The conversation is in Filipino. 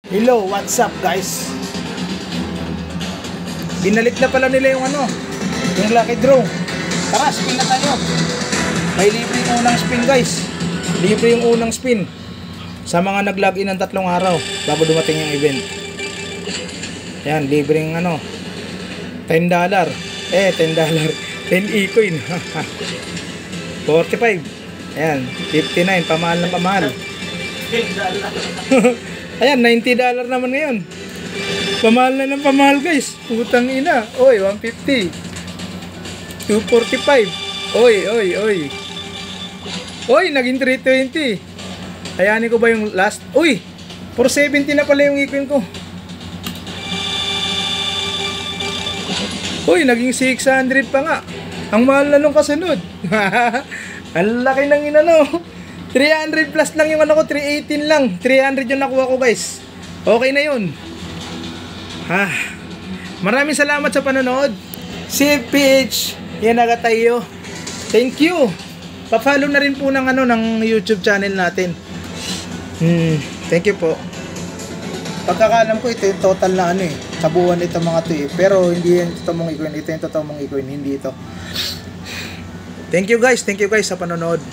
Hello, what's up guys? Binalit na pala nila yung yung lucky draw. Tara, spin na tayo. May libre yung unang spin guys. Libre yung unang spin sa mga nag-login ng 3 araw bago dumating yung event. Yan, libreng $10. 10 e-coin. 45. Ayan, 59, pamahal na pamahal. Ayan, $90 naman ngayon. Pamahal na ng pamahal guys. Putang ina. Oy, 150. 245. Oy, naging 320. Ayanin ko ba yung last? Uy, 470 na pala yung e-coin ko. Uy, naging 600 pa nga. Ang mahal na nung kasunod. Ang laki ng 300 plus lang yung ko, 318 lang. 300 yung nakuha ko guys. Okay na yun. Maraming salamat sa panonood. CFPH Yanaga tayo. Thank you. Pa-follow na rin po ng ng YouTube channel natin. Thank you po. Pagkakalam ko ito yung total na kabuuan nito mga to pero hindi yung totoong e-coin. Ito yung totoong e-coin, hindi ito. Thank you guys sa panonood.